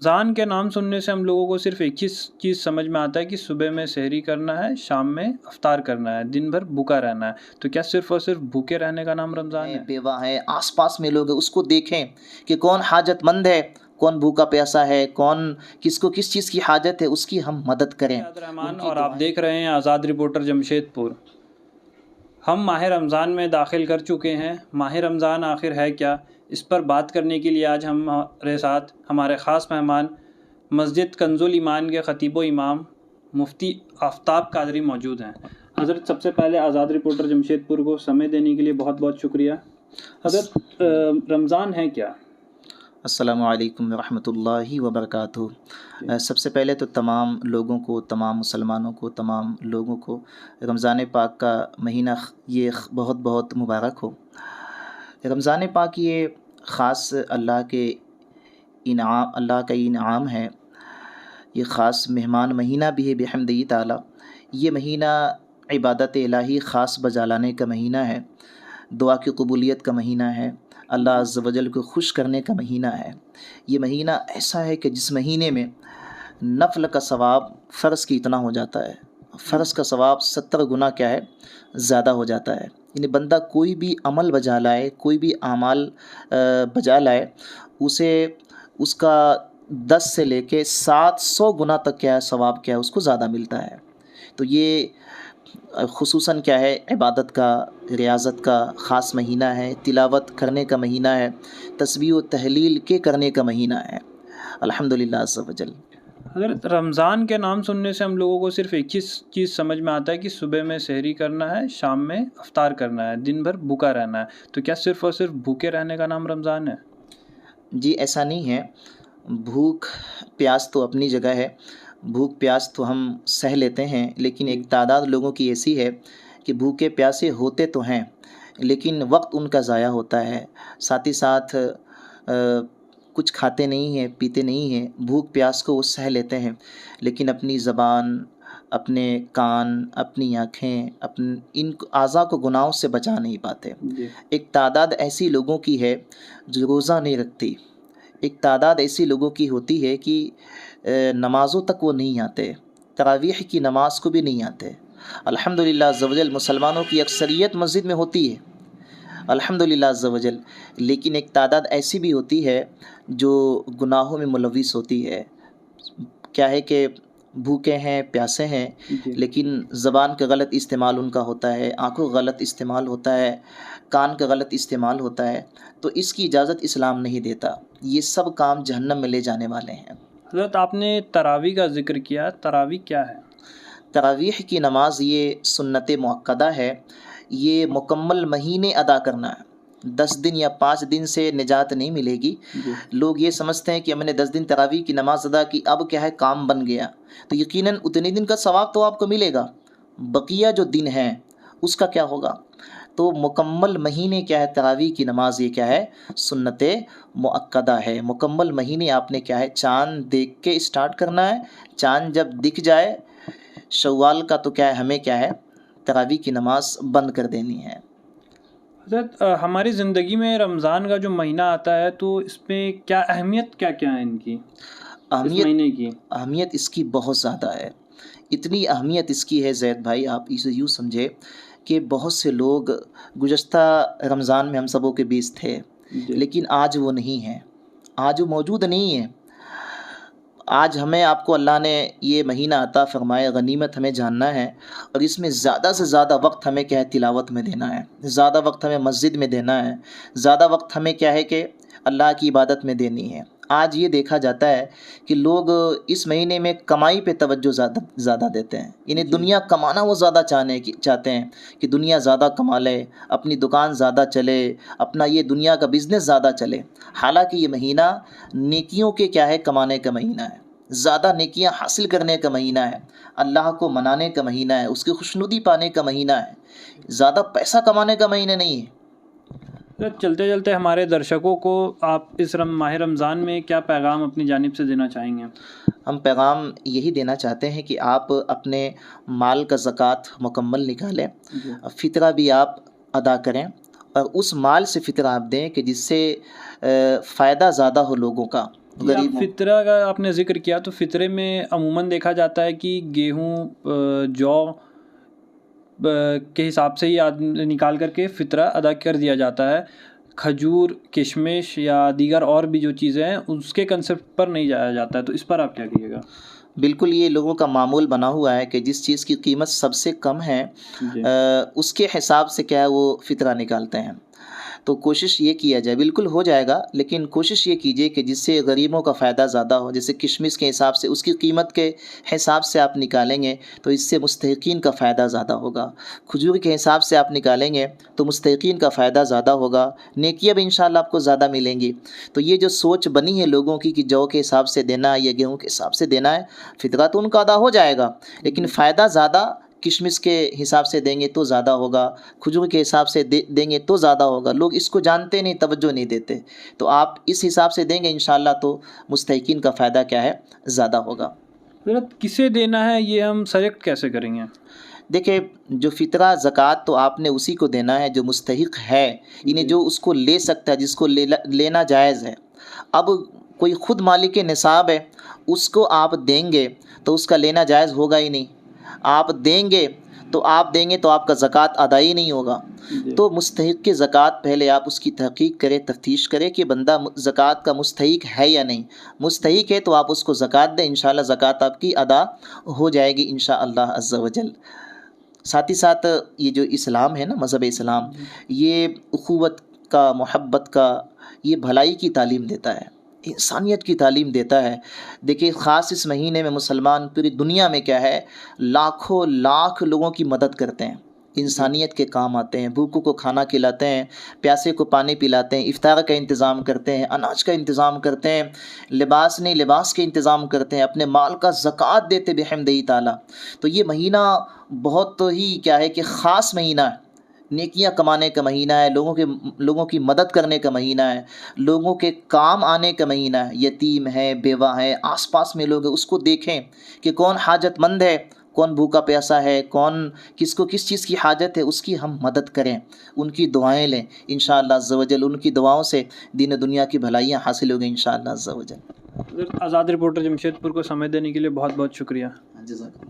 رمضان کے نام سننے سے ہم لوگوں کو صرف ایک چیز سمجھ میں آتا ہے کہ صبح میں سحری کرنا ہے، شام میں افطار کرنا ہے، دن بھر بھوکا رہنا ہے۔ تو کیا صرف اور صرف بھوکے رہنے کا نام رمضان ہے؟ بیوہ ہے، آس پاس میں لوگ ہیں، اس کو دیکھیں کہ کون حاجت مند ہے، کون بھوکا پیاسا ہے، کون کس کو کس چیز کی حاجت ہے، اس کی ہم مدد کریں۔ عبد الرحمن اور آپ دیکھ رہے ہیں آزاد رپورٹر جمشید پور۔ ہم ماہ رمضان میں داخل کر چکے ہیں۔ ماہ رمضان آخر ہے کیا؟ اس پر بات کرنے کے لیے آج ہمارے ساتھ ہمارے خاص مہمان مسجد کنز الایمان کے خطیب و امام مفتی آفتاب قادری موجود ہیں۔ حضرت سب سے پہلے آزاد رپورٹر جمشید پور کو سمے دینے کے لیے بہت بہت شکریہ۔ حضرت رمضان ہے کیا؟ السلام علیکم ورحمۃ اللہ وبرکاتہ۔ سب سے پہلے تو تمام لوگوں کو، تمام مسلمانوں کو، تمام لوگوں کو رمضان پاک کا مہینہ یہ بہت بہت مبارک ہو۔ رمضان پاک یہ خاص اللہ کا انعام ہے، یہ خاص مہمان مہینہ بھی ہے بحمدہ تعالی۔ یہ مہینہ عبادت الہی خاص بجا لانے کا مہینہ ہے، دعا کی قبولیت کا مہینہ ہے، اللہ عز و جل کو خوش کرنے کا مہینہ ہے۔ یہ مہینہ ایسا ہے کہ جس مہینے میں نفل کا ثواب فرض کی اتنا ہو جاتا ہے، فرض کا ثواب 70 گنا کیا ہے زیادہ ہو جاتا ہے۔ یعنی بندہ کوئی بھی عمل بجا لائے، کوئی بھی اعمال بجا لائے، اسے اس کا 10 سے لے کے 700 گنا تک کیا ہے ثواب کیا ہے اس کو زیادہ ملتا ہے۔ تو یہ خصوصاً کیا ہے عبادت کا، ریاضت کا خاص مہینہ ہے، تلاوت کرنے کا مہینہ ہے، تسبیح و تحلیل کے کرنے کا مہینہ ہے، الحمدللہ عز و جل۔ حضرت رمضان کے نام سننے سے ہم لوگوں کو صرف ایک چیز سمجھ میں آتا ہے کہ صبح میں سحری کرنا ہے، شام میں افطار کرنا ہے، دن بھر بھوکا رہنا ہے۔ تو کیا صرف اور صرف بھوکے رہنے کا نام رمضان ہے؟ جی ایسا نہیں ہے، بھوک پیاس تو اپنی جگہ ہے، بھوک پیاس تو ہم سہ لیتے ہیں، لیکن ایک تعداد لوگوں کی ایسی ہے کہ بھوکے پیاسے ہوتے تو ہیں لیکن وقت ان کا ضائع ہوتا ہے، ساتھ ہی ساتھ کچھ کھاتے نہیں ہیں، پیتے نہیں ہیں، بھوک پیاس کو وہ سہ لیتے ہیں لیکن اپنی زبان، اپنے کان، اپنی آنکھیں، ان اعضاء کو گناہوں سے بچا نہیں پاتے۔ ایک تعداد ایسی لوگوں کی ہے جو روزہ نہیں رکھتی، ایک تعداد ایسی لوگوں کی ہوتی ہے کہ نمازوں تک وہ نہیں آتے، تراویح کی نماز کو بھی نہیں آتے۔ الحمدللہ عز و جل مسلمانوں کی اکثریت مسجد میں ہوتی ہے، الحمدللہ عز و جل، لیکن ایک تعداد ایسی بھی ہوتی ہے جو گناہوں میں ملوث ہوتی ہے۔ کیا ہے کہ بھوکے ہیں، پیاسے ہیں، لیکن زبان کا غلط استعمال ان کا ہوتا ہے، آنکھوں کا غلط استعمال ہوتا ہے، کان کا غلط استعمال ہوتا ہے، تو اس کی اجازت اسلام نہیں دیتا۔ یہ سب کام جہنم میں لے جانے والے ہیں۔ حضرت آپ نے تراویح کا ذکر کیا، تراویح کیا ہے؟ تراویح کی نماز یہ سنت مؤکدہ ہے، یہ مکمل مہینے ادا کرنا ہے، 10 دن یا 5 دن سے نجات نہیں ملے گی۔ لوگ یہ سمجھتے ہیں کہ ہم نے 10 دن تراویح کی نماز ادا کی، اب کیا ہے کام بن گیا، تو یقیناً اتنے دن کا ثواب تو آپ کو ملے گا، بقیہ جو دن ہیں اس کا کیا ہوگا؟ تو مکمل مہینے کیا ہے تراویح کی نماز یہ کیا ہے سنت مؤکدہ ہے۔ مکمل مہینے آپ نے کیا ہے چاند دیکھ کے اسٹارٹ کرنا ہے، چاند جب دکھ جائے شوال کا تو کیا ہے ہمیں کیا ہے تراویح کی نماز بند کر دینی ہے۔ حضرت ہماری زندگی میں رمضان کا جو مہینہ آتا ہے تو اس میں کیا اہمیت کیا ہے ان کی، اس مہینے کی؟ اہمیت اس کی بہت زیادہ ہے، اتنی اہمیت اس کی ہے زید بھائی، آپ اسے یوں سمجھے کہ بہت سے لوگ گزشتہ رمضان میں ہم سبوں کے بیچ تھے لیکن آج وہ نہیں ہیں، آج وہ موجود نہیں ہیں۔ آج ہمیں آپ کو اللہ نے یہ مہینہ عطا فرمایا، غنیمت ہمیں جاننا ہے اور اس میں زیادہ سے زیادہ وقت ہمیں کیا ہے تلاوت میں دینا ہے، زیادہ وقت ہمیں مسجد میں دینا ہے، زیادہ وقت ہمیں کیا ہے کہ اللہ کی عبادت میں دینی ہے۔ آج یہ دیکھا جاتا ہے کہ لوگ اس مہینے میں کمائی پہ توجہ زیادہ دیتے ہیں، یعنی دنیا کمانا وہ زیادہ چاہتے ہیں کہ دنیا زیادہ کما لے، اپنی دکان زیادہ چلے، اپنا یہ دنیا کا بزنس زیادہ چلے، حالانکہ یہ مہینہ نیکیوں کے کیا ہے کمانے کا مہینہ ہے، زیادہ نیکیاں حاصل کرنے کا مہینہ ہے، اللہ کو منانے کا مہینہ ہے، اس کی خوشنودی پانے کا مہینہ ہے، زیادہ پیسہ کمانے کا مہینہ نہیں ہے۔ چلتے چلتے ہمارے درشکوں کو آپ اس ماہ رمضان میں کیا پیغام اپنی جانب سے دینا چاہیں گے؟ ہم پیغام یہی دینا چاہتے ہیں کہ آپ اپنے مال کا زکوٰۃ مکمل نکالیں، فطرہ بھی آپ ادا کریں اور اس مال سے فطرہ آپ دیں کہ جس سے فائدہ زیادہ ہو لوگوں کا، غریبوں. فطرہ کا آپ نے ذکر کیا، تو فطرے میں عموماً دیکھا جاتا ہے کہ گیہوں جو کے حساب سے ہی نکال کر کے فطرہ ادا کر دیا جاتا ہے. کھجور، کشمش یا دیگر اور بھی جو چیزیں ہیں اس کے کنسیپٹ پر نہیں جایا جاتا ہے، تو اس پر آپ کیا کہیے گا؟ بالکل، یہ لوگوں کا معمول بنا ہوا ہے کہ جس چیز کی قیمت سب سے کم ہے اس کے حساب سے کیا ہے وہ فطرہ نکالتے ہیں. تو کوشش یہ کیا جائے، بالکل ہو جائے گا، لیکن کوشش یہ کیجیے کہ جس سے غریبوں کا فائدہ زیادہ ہو. جیسے کشمش کے حساب سے اس کی قیمت کے حساب سے آپ نکالیں گے تو اس سے مستحقین کا فائدہ زیادہ ہوگا. کھجور کے حساب سے آپ نکالیں گے تو مستحقین کا فائدہ زیادہ ہوگا، نیکیاں بھی انشاءاللہ آپ کو زیادہ ملیں گی. تو یہ جو سوچ بنی ہے لوگوں کی کہ جو کے حساب سے دینا ہے یا گیہوں کے حساب سے دینا ہے، فطرہ تو ان کا ادا ہو جائے گا، لیکن فائدہ زیادہ کشمش کے حساب سے دیں گے تو زیادہ ہوگا، کھجور کے حساب سے دیں گے تو زیادہ ہوگا. لوگ اس کو جانتے نہیں، توجہ نہیں دیتے. تو آپ اس حساب سے دیں گے انشاءاللہ تو مستحقین کا فائدہ کیا ہے زیادہ ہوگا. کسے دینا ہے یہ ہم سلیکٹ کیسے کریں گے؟ دیکھیں، جو فطرہ زکوٰۃ تو آپ نے اسی کو دینا ہے جو مستحق ہے، یعنی جو اس کو لے سکتا ہے، جس کو لینا جائز ہے. اب کوئی خود مالک نصاب ہے، اس کو آپ دیں گے تو اس کا لینا جائز ہوگا ہی نہیں. آپ دیں گے تو آپ کا زکوٰۃ ادا ہی نہیں ہوگا. تو مستحق کی زکوٰۃ پہلے آپ اس کی تحقیق کریں، تفتیش کریں کہ بندہ زکوٰۃ کا مستحق ہے یا نہیں. مستحق ہے تو آپ اس کو زکوٰۃ دیں، انشاءاللہ زکوٰۃ آپ کی ادا ہو جائے گی انشاءاللہ عز و جل. ساتھ ہی ساتھ یہ جو اسلام ہے نا، مذہب اسلام، یہ اخوت کا، محبت کا، یہ بھلائی کی تعلیم دیتا ہے، انسانیت کی تعلیم دیتا ہے. دیکھیے، خاص اس مہینے میں مسلمان پوری دنیا میں کیا ہے، لاکھوں لاکھ لوگوں کی مدد کرتے ہیں، انسانیت کے کام آتے ہیں. بھوکوں کو کھانا کھلاتے ہیں، پیاسے کو پانی پلاتے ہیں، افطار کا انتظام کرتے ہیں، اناج کا انتظام کرتے ہیں، لباس کے انتظام کرتے ہیں، اپنے مال کا زکوٰۃ دیتے بحمدہ تعالیٰ. تو یہ مہینہ بہت ہی کیا ہے کہ خاص مہینہ ہے، نیکیاں کمانے کا مہینہ ہے، لوگوں کی مدد کرنے کا مہینہ ہے، لوگوں کے کام آنے کا مہینہ ہے. یتیم ہے، بیوہ ہے، آس پاس میں لوگ ہیں، اس کو دیکھیں کہ کون حاجت مند ہے، کون بھوکا پیاسا ہے، کس کو کس چیز کی حاجت ہے، اس کی ہم مدد کریں، ان کی دعائیں لیں. انشاءاللہ عز و جل ان کی دعاؤں سے دین و دنیا کی بھلائیاں حاصل ہوگی انشاءاللہ عز و جل. آزاد رپورٹر جمشید پور کو سمے دینے کے لیے بہت بہت شکریہ. جزاک اللہ.